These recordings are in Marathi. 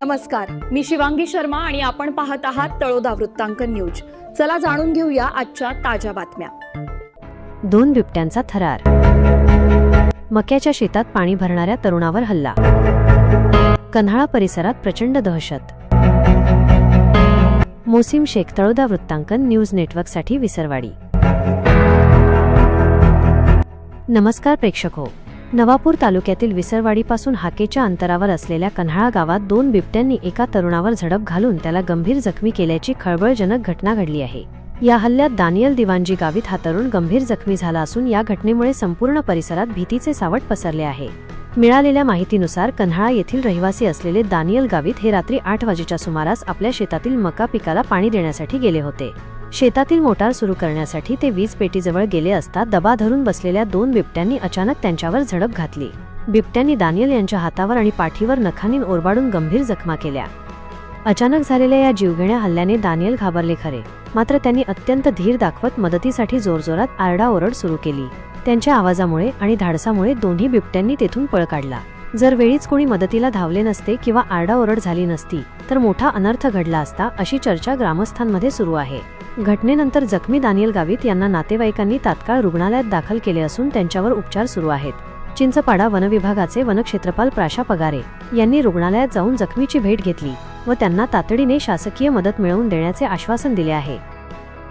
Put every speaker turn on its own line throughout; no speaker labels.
नमस्कार, मी शिवांगी शर्मा आणि आपण पाहत आहात तळोदा वृत्तांकन न्यूज। चला जाणून घेऊया आजच्या ताज्या बातम्या।
2 बिबट्यांचा थरार, मक्याच्या शेतात पाणी भरणाऱ्या तरुणावर हल्ला, कन्हाळा परिसरात प्रचंड दहशत। मोसीम शेख, तळोदा वृत्तांकन न्यूज नेटवर्कसाठी विसरवाडी। नमस्कार प्रेक्षको, नवापूर तालुक्यातील विसरवाडीपासून हाकेच्या अंतरावर असलेल्या कन्हाळा गावात 2 बिबट्यांनी एका तरुणावर झडप घालून त्याला गंभीर जखमी केल्याची खळबळजनक घटना घडली आहे। या हल्ल्यात दानियल दिवाणजी गावित हा तरुण गंभीर जखमी झाला असून या घटनेमुळे संपूर्ण परिसरात भीतीचे सावट पसरले आहे। मिळालेल्या माहितीनुसार कन्हाळा येथील रहिवासी असलेले दानियल गावित हे रात्री 8 वाजेच्या सुमारास आपल्या शेतातील मका पिकाला पाणी देण्यासाठी गेले होते। शेतातील मोटार सुरू करण्यासाठी ते वीज पेटीजवळ गेले असता दबा धरून बसलेल्या 2 बिबट्यांनी अचानक त्यांच्यावर झडप घातली। बिबट्यांनी दानियल यांच्या हातावर आणि पाठीवर नखांनी ओरबाडून गंभीर जखमा केल्या। अचानक झालेल्या या जीवघेण्या हल्ल्याने दानियल घाबरले खरे, मात्र त्यांनी अत्यंत धीर दाखवत मदतीसाठी जोरजोरात आरडाओरड सुरू केली। त्यांच्या आवाजामुळे आणि धाडसामुळे दोन्ही बिबट्यांनी तेथून पळ काढला। जर वेळीच कोणी मदतीला धावले नसते किंवा आरडाओरड झाली नसती तर मोठा अनर्थ घडला असता, अशी चर्चा ग्रामस्थांमध्ये सुरू आहे। घटनेनंतर जखमी दानियल गावित यांना नातेवाईकांनी तात्काळ रुग्णालयात दाखल केले असून त्यांच्यावर उपचार सुरू आहेत। चिंचपाडा वनविभागाचे वनक्षेत्रपाल प्राशा पगारे यांनी रुग्णालयात जाऊन जखमीची भेट घेतली व त्यांना तातडीने शासकीय मदत मिळवून देण्याचे आश्वासन दिले आहे।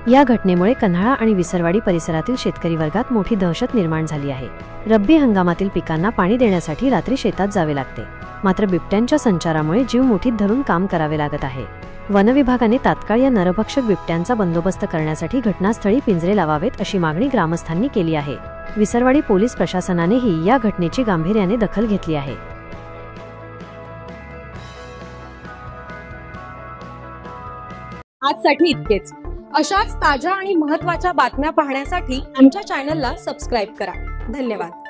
या घटनेमुळे कन्हाळा आणि विसरवाडी परिसरातील शेतकरी वर्गात मोठी दहशत निर्माण झाली आहे। रब्बी हंगामातील पिकांना पाणी देण्यासाठी रात्री शेतात जावे लागते, मात्र बिबट्यांच्या संचारामुळे जीव मुठीत धरून काम करावे लागत आहे। वनविभागाने तात्काळ या नरभक्षक बिबट्यांचा बंदोबस्त करण्यासाठी घटनास्थळी पिंजरे लावावेत, अशी मागणी ग्रामस्थांनी केली आहे। विसरवाडी पोलीस प्रशासनानेही या घटनेची गांभीर्याने दखल घेतली आहे।
आजसाठी इतकेच। अशाच ताज्या आणि महत्त्वाच्या बातम्या पाहण्यासाठी आमच्या चॅनलला सबस्क्राइब करा। धन्यवाद।